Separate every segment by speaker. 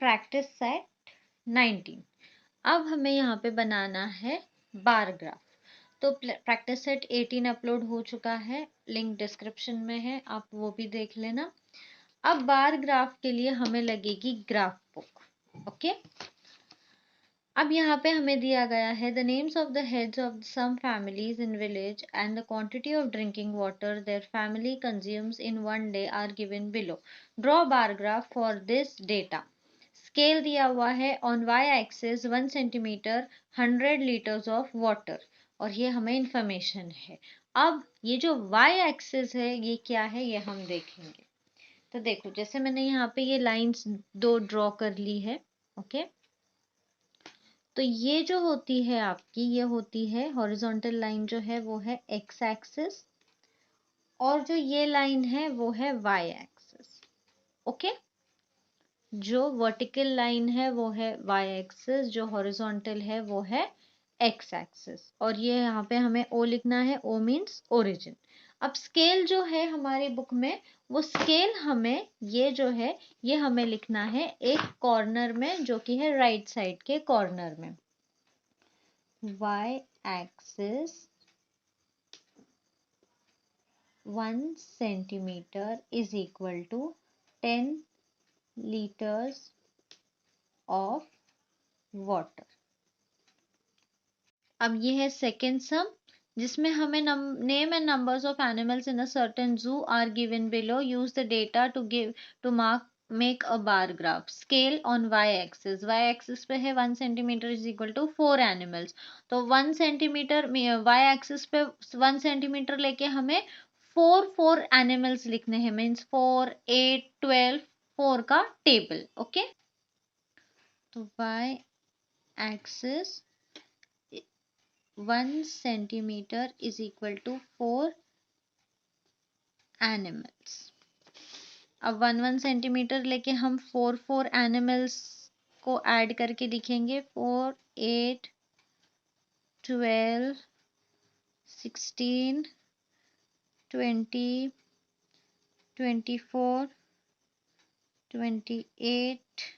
Speaker 1: Practice set 19। अब हमें यहाँ पे बनाना है बार ग्राफ। तो प्रैक्टिस सेट 18 अपलोड हो चुका है, लिंक डिस्क्रिप्शन में है, आप वो भी देख लेना। अब बार ग्राफ के लिए हमें लगेगी ग्राफ बुक। ओके, अब यहाँ पे हमें दिया गया है the names of the heads of some families in village and the quantity of drinking water their family consumes in one day are given below. Draw bar graph for this data. Scale दिया हुआ है on Y axis 1 centimetre 100 litres of water, और ये हमें information है। अब ये जो वाई एक्सिस है ये क्या है ये हम देखेंगे। तो देखो, जैसे मैंने यहाँ पे ये लाइंस दो ड्रॉ कर ली है। ओके, तो ये जो होती है आपकी, ये होती है हॉरिजॉन्टल लाइन, जो है वो है एक्स एक्सिस, और जो ये लाइन है वो है वाई एक्सिस। ओके, जो वर्टिकल लाइन है वो है वाई एक्सिस, जो हॉरिजॉन्टल है वो है एक्स एक्सिस, और ये यहाँ पे हमें ओ लिखना है। O means origin. अब स्केल जो है हमारी बुक में, वो स्केल हमें ये जो है ये हमें लिखना है एक कॉर्नर में, जो कि है राइट साइड के कॉर्नर में। y axis 1 centimeter is equal to 10 liters of water। अब ये है सेकेंड सम, जिसमें हमें name and numbers of animals in a certain zoo are given below. Use the data to mark make a bar graph. Scale on Y axis, y axis पे है 1 centimetre is equal to 4 animals. तो 1 centimetre Y axis पे 1 centimetre लेके हमें 4 animals लिखने हैं, means 4, 8, 12, 4 का table. Okay, तो Y axis 1 centimeter is equal to 4 animals। अब 1 सेंटीमीटर लेके हम 4 एनिमल्स को ऐड करके लिखेंगे। 4, 8, 12, 16, 20, 24, 28।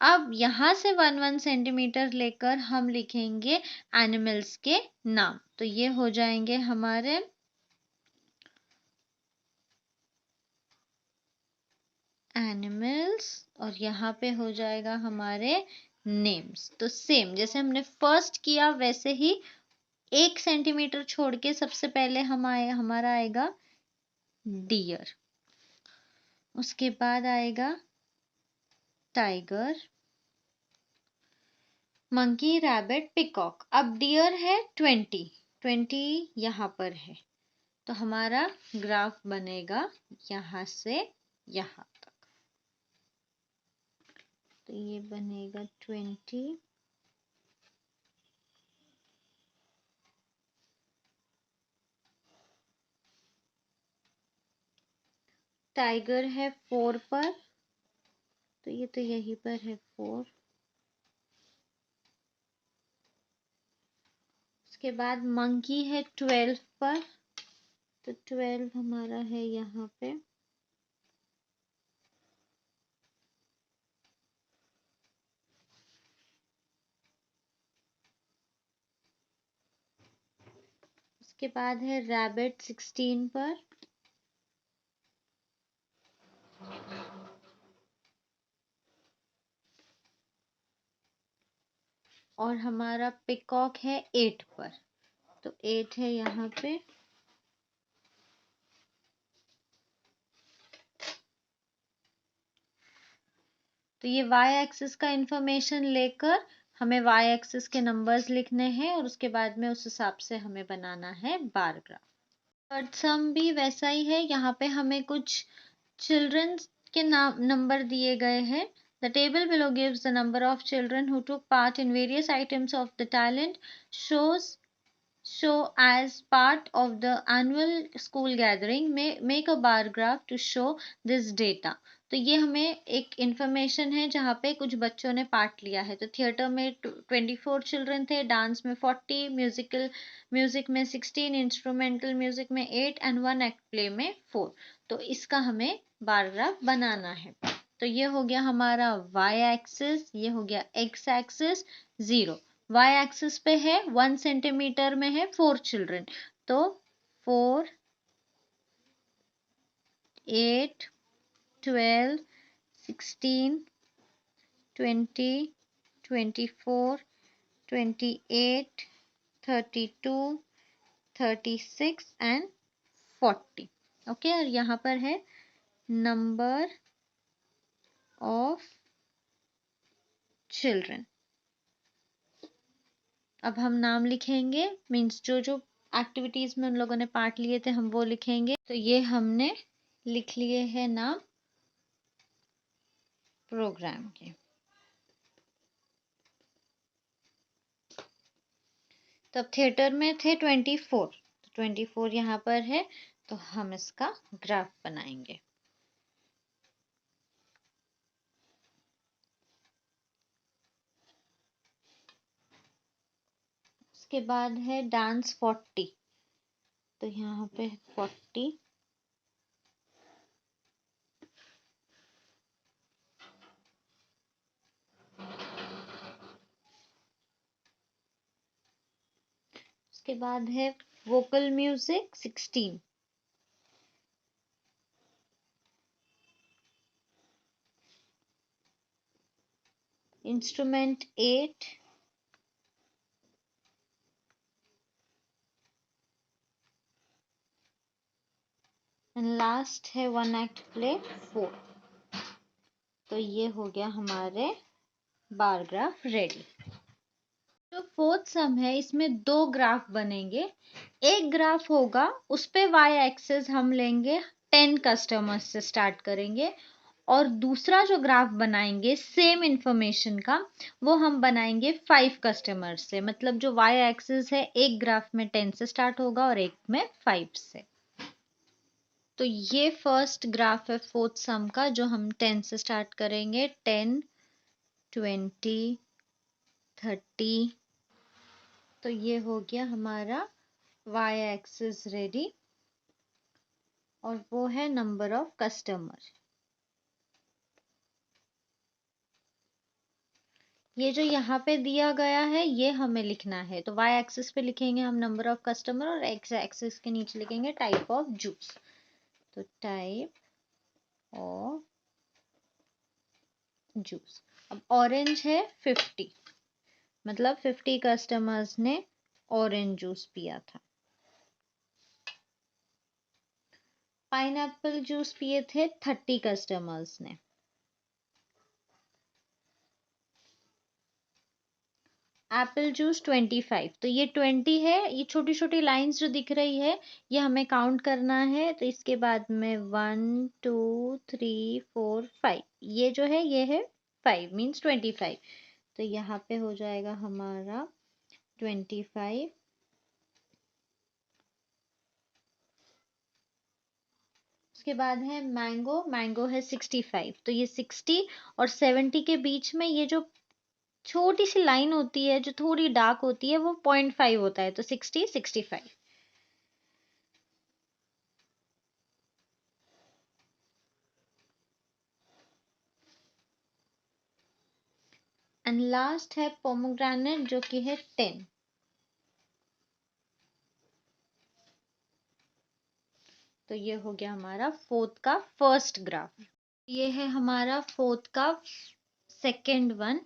Speaker 1: अब यहाँ से 1 सेंटीमीटर लेकर हम लिखेंगे एनिमल्स के नाम। तो ये हो जाएंगे हमारे एनिमल्स, और यहाँ पे हो जाएगा हमारे नेम्स। तो सेम जैसे हमने फर्स्ट किया वैसे ही 1 सेंटीमीटर छोड़ के सबसे पहले हमारा आएगा डियर, उसके बाद आएगा टाइगर, मंकी, रैबिट, पिकॉक। अब डियर है 20 यहाँ पर है, तो हमारा ग्राफ बनेगा यहाँ से यहाँ तक। तो ये बनेगा 20, टाइगर है 4 पर, तो ये तो यहीं पर है 4। उसके बाद मंकी है 12 पर, तो 12 हमारा है यहाँ पे। उसके बाद है रैबिट 16 पर, और हमारा पिकॉक है 8 पर, तो 8 है यहाँ पे। तो ये y एक्सिस का इंफॉर्मेशन लेकर हमें y एक्सिस के नंबर्स लिखने हैं, और उसके बाद में उस हिसाब से हमें बनाना है बार ग्राफ। थर्ड सम भी वैसा ही है, यहाँ पे हमें कुछ चिल्ड्रंस के नाम नंबर दिए गए हैं। The table below gives the number of children who took part in various items of the talent show as part of the annual school gathering. Make a bar graph to show this data। तो ये हमें एक information है जहाँ पे कुछ बच्चों ने पार्ट लिया है। तो थिएटर में 24 चिल्ड्रन थे, डांस में 40, म्यूजिक में 16, इंस्ट्रूमेंटल म्यूजिक में 8 एंड 1 एक्ट प्ले में 4। तो इसका हमें बार ग्राफ बनाना है। तो ये हो गया हमारा y एक्सिस, ये हो गया x एक्सिस 0। y एक्सिस पे है 1 सेंटीमीटर में है 4 चिल्ड्रन, तो 4, 8, 12, 16, 20, 24, 28, 32, 36 एंड 40। ओके, और यहाँ पर है नंबर ऑफ चिल्ड्रन। अब हम नाम लिखेंगे, मीन्स जो जो एक्टिविटीज में उन लोगों ने पार्ट लिए थे हम वो लिखेंगे। तो ये हमने लिख लिए हैं नाम प्रोग्राम के। तब थिएटर में थे 24, तो 24 यहाँ पर है, तो हम इसका ग्राफ बनाएंगे। उसके बाद है डांस 40, तो यहाँ पे 40, उसके बाद है vocal music 16, instrument 8, and last है वन एक्ट प्ले 4। तो ये हो गया हमारे बार ग्राफ रेडी। जो फोर्थ सम है इसमें दो ग्राफ बनेंगे। एक ग्राफ होगा उस पे वाई एक्सेस हम लेंगे 10 कस्टमर्स से स्टार्ट करेंगे, और दूसरा जो ग्राफ बनाएंगे सेम इंफॉर्मेशन का वो हम बनाएंगे 5 कस्टमर्स से। मतलब जो वाई एक्सेस है एक ग्राफ में 10 से स्टार्ट होगा और एक में 5 से। तो ये फर्स्ट ग्राफ है फोर्थ सम का, जो हम 10 से स्टार्ट करेंगे। 10, 20, 30। तो ये हो गया हमारा y एक्सिस रेडी, और वो है नंबर ऑफ कस्टमर। ये जो यहाँ पे दिया गया है ये हमें लिखना है, तो y एक्सिस पे लिखेंगे हम नंबर ऑफ कस्टमर, और x एक्सिस के नीचे लिखेंगे टाइप ऑफ जूस। तो टाइप ऑफ जूस। अब ऑरेंज है 50, मतलब 50 कस्टमर्स ने ऑरेंज जूस पिया था। पाइनएप्पल जूस पिए थे 30 कस्टमर्स ने। एप्पल जूस 25, तो ये 20 है। ये छोटी छोटी लाइंस जो दिख रही है ये हमें काउंट करना है। तो इसके बाद में 1, 2, 3, 4, 5, ये जो है ये है 5 मीन्स 25। तो यहाँ पे हो जाएगा हमारा 25। उसके बाद है मैंगो, मैंगो है 65, तो ये 60 और 70 के बीच में ये जो छोटी सी लाइन होती है जो थोड़ी डार्क होती है वो 0.5 होता है, तो 60, 65। एंड लास्ट है पोमोग्रेनेट जो कि है 10। तो ये हो गया हमारा फोर्थ का फर्स्ट ग्राफ। ये है हमारा फोर्थ का सेकेंड वन,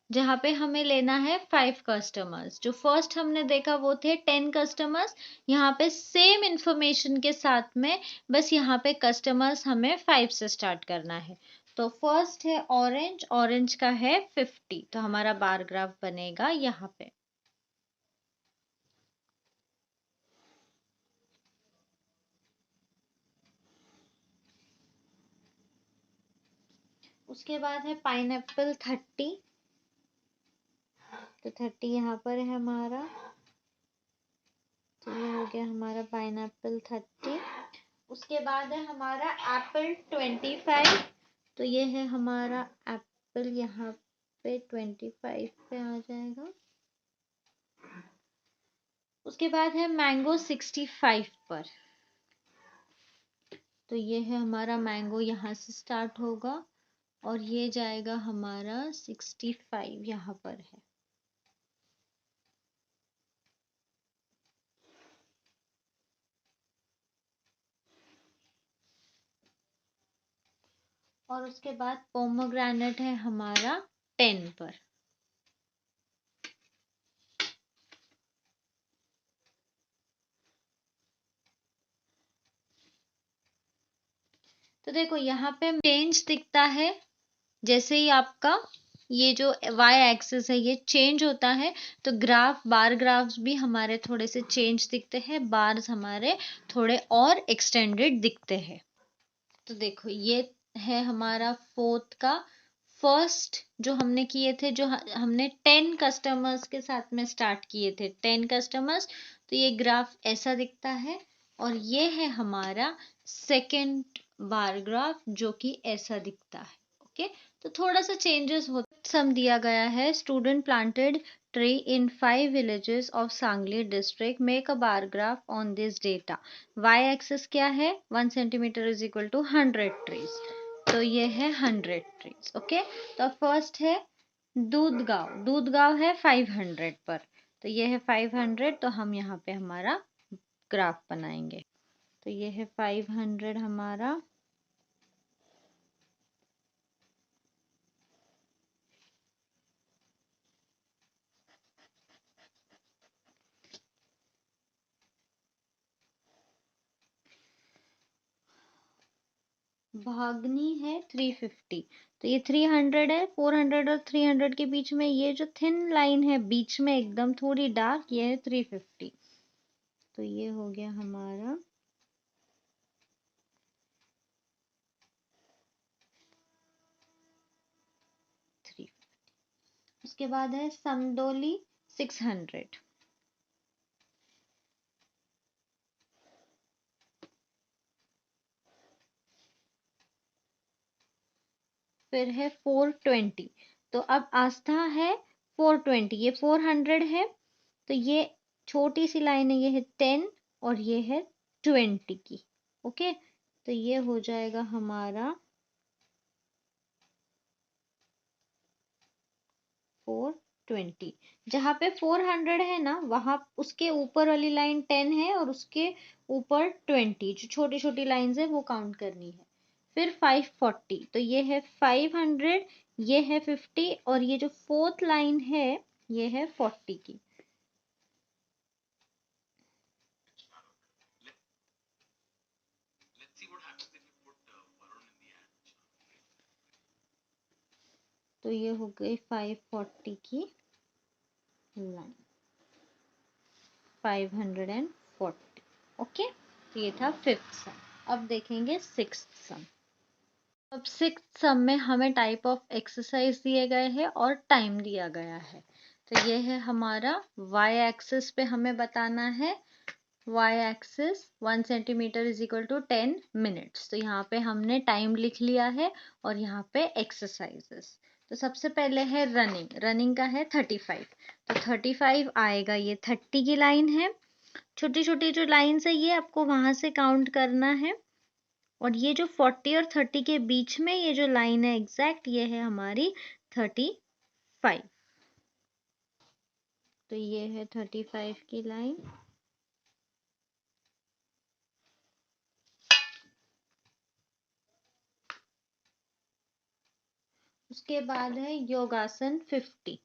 Speaker 1: जहाँ पे हमें लेना है 5 कस्टमर्स। जो फर्स्ट हमने देखा वो थे 10 कस्टमर्स। यहाँ पे सेम इंफॉर्मेशन के साथ में बस यहाँ पे कस्टमर्स हमें 5 से स्टार्ट करना है। तो फर्स्ट है ऑरेंज, ऑरेंज का है 50, तो हमारा बार ग्राफ बनेगा यहाँ पे। उसके बाद है पाइनएप्पल 30, तो 30 यहाँ पर है हमारा। तो ये हो गया हमारा पाइनएप्पल 30। उसके बाद है हमारा एप्पल 25, तो ये है हमारा एप्पल यहाँ पे 25 पे आ जाएगा। उसके बाद है मैंगो 65 पर। तो ये है हमारा मैंगो, यहाँ से स्टार्ट होगा और ये जाएगा हमारा 65 यहाँ पर है। और उसके बाद पोमोग्रेनेट है हमारा 10 पर। तो देखो यहाँ पे चेंज दिखता है, जैसे ही आपका ये जो y एक्सिस है ये चेंज होता है तो बार ग्राफ्स भी हमारे थोड़े से चेंज दिखते हैं, बार्स हमारे थोड़े और एक्सटेंडेड दिखते हैं। तो देखो ये है हमारा फोर्थ का फर्स्ट जो हमने किए थे, जो हमने 10 कस्टमर्स के साथ में स्टार्ट किए थे, 10 कस्टमर्स। तो ये ग्राफ ऐसा दिखता है। और ये है हमारा सेकेंड बार ग्राफ जो कि ऐसा दिखता है। ओके, तो थोड़ा सा चेंजेस हो। सम दिया गया है, student planted tree in 5 villages of Sangli district, make a bar graph on this data. Y axis क्या है, 1 centimetre is equal to 100 trees. तो ये है 100 ट्रीज। ओके, तो फर्स्ट है दूध गांव है 500 पर, तो ये है 500। तो हम यहाँ पे हमारा ग्राफ बनाएंगे। तो ये है 500 हमारा, भागनी है 350। तो ये 300 है, 400 और 300 के बीच में ये जो थिन लाइन है बीच में एकदम थोड़ी डार्क, ये है 350। तो ये हो गया हमारा 350। उसके बाद है समदोली 600। फिर है 420। तो अब आस्था है 420, ये 400 है। तो ये छोटी सी लाइन है, ये है 10 और ये है 20 की। ओके, तो ये हो जाएगा हमारा 420। जहाँ पे 400 है ना, वहां उसके ऊपर वाली लाइन 10 है और उसके ऊपर 20, जो छोटी छोटी लाइंस है वो काउंट करनी है। फिर 540, तो ये है 500, ये है 50 और ये जो फोर्थ लाइन है ये है 40 की। तो ये हो गई 540 की लाइन, 540। ओके, तो ये था फिफ्थ सम। अब देखेंगे सिक्स्थ सम। अब सिक्स्थ सम में हमें टाइप ऑफ एक्सरसाइज दिए गए हैं और टाइम दिया गया है। तो ये है हमारा y एक्सिस पे हमें बताना है, y axis 1 centimetre is equal to 10 minutes. तो यहाँ पे हमने टाइम लिख लिया है और यहाँ पे एक्सरसाइजेस। तो सबसे पहले है रनिंग, रनिंग का है 35। तो 35 आएगा, ये 30 की लाइन है। छोटी छोटी जो लाइन्स है ये आपको वहां से काउंट करना है। और ये जो 40 और 30 के बीच में ये जो लाइन है एग्जैक्ट, ये है हमारी 35। तो ये है 35 की लाइन। उसके बाद है योगासन 50।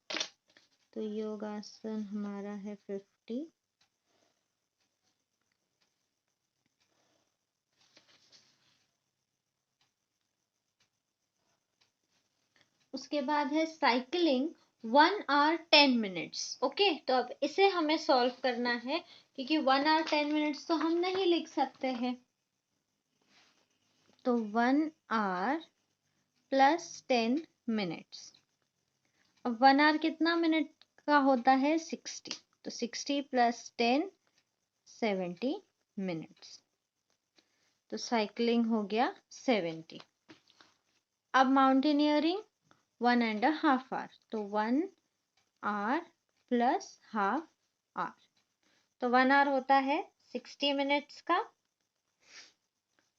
Speaker 1: तो योगासन हमारा है 50। उसके बाद है साइकिलिंग 1 आवर 10 मिनट्स। ओके, तो अब इसे हमें सॉल्व करना है, क्योंकि 1 आवर 10 मिनट्स तो हम नहीं लिख सकते हैं। तो 1 आवर प्लस 10 मिनट्स। अब 1 आवर कितना मिनट का होता है, 60। तो 60 प्लस 10, 70 मिनट्स। तो साइकिलिंग हो गया 70। अब माउंटेनियरिंग 1.5 आवर। तो 1 आवर प्लस हाफ आवर। तो 1 आवर होता है 60 मिनट्स का,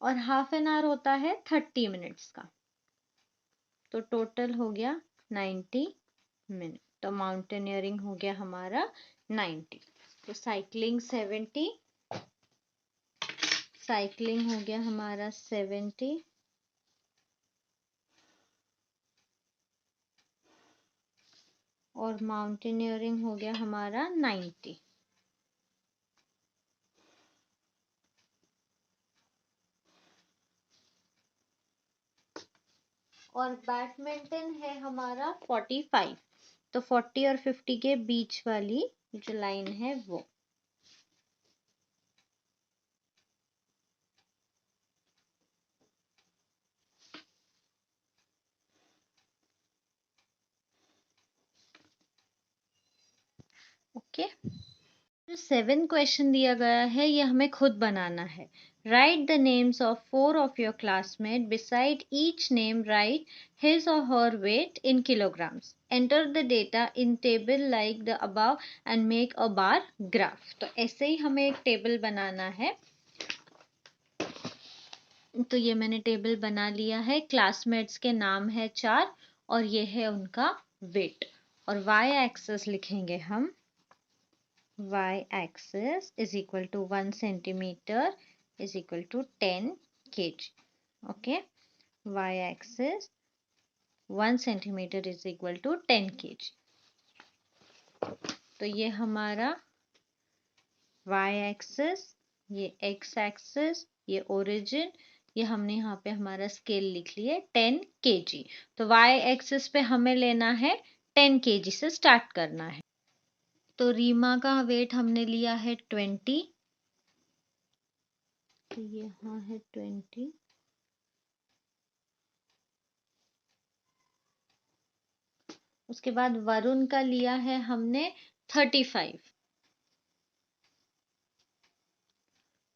Speaker 1: और हाफ एन आवर होता है 30 मिनट्स का, तो टोटल हो गया 90 मिनट। तो माउंटेनियरिंग हो गया हमारा 90। तो साइकिलिंग 70, साइकिलिंग हो गया हमारा 70, और माउंटेनियरिंग हो गया हमारा 90। और बैडमिंटन है हमारा 45। तो 40 और 50 के बीच वाली जो लाइन है वो। ओके, जो 7 क्वेश्चन दिया गया है ये हमें खुद बनाना है। Write the names of 4 of your classmate, beside each name write his और her weight in kilograms, enter the data in table like the above and make a bar graph. तो ऐसे ही हमें एक टेबल बनाना है। तो ये मैंने टेबल बना लिया है। क्लासमेट्स के नाम है 4 और ये है उनका वेट। और वाई एक्सेस लिखेंगे हम, y axis is equal to 1 centimeter is equal to 10 kg. Okay, y axis 1 centimeter is equal to 10 kg. तो ये हमारा y axis, ये x axis, ये origin, ये हमने यहाँ पे हमारा स्केल लिख लिए 10 kg। तो y axis पे हमें लेना है 10 kg से स्टार्ट करना है। तो रीमा का वेट हमने लिया है 20, तो यहाँ है 20। उसके बाद वरुण का लिया है हमने 35।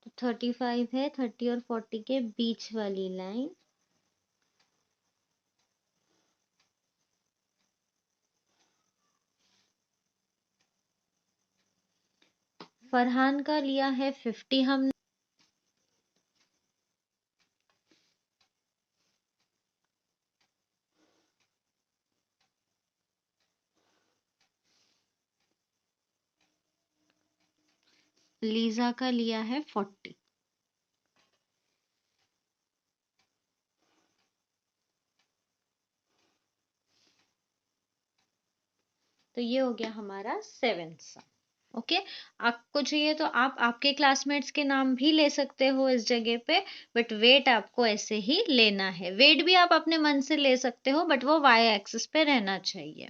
Speaker 1: तो 35 है 30 और 40 के बीच वाली लाइन। फरहान का लिया है 50 हमने। लीजा का लिया है 40। तो ये हो गया हमारा 7 सम। ओके, आपको चाहिए तो आप आपके क्लासमेट्स के नाम भी ले सकते हो इस जगह पे, बट वेट आपको ऐसे ही लेना है। वेट भी आप अपने मन से ले सकते हो, बट वो वाई एक्सिस पे रहना चाहिए।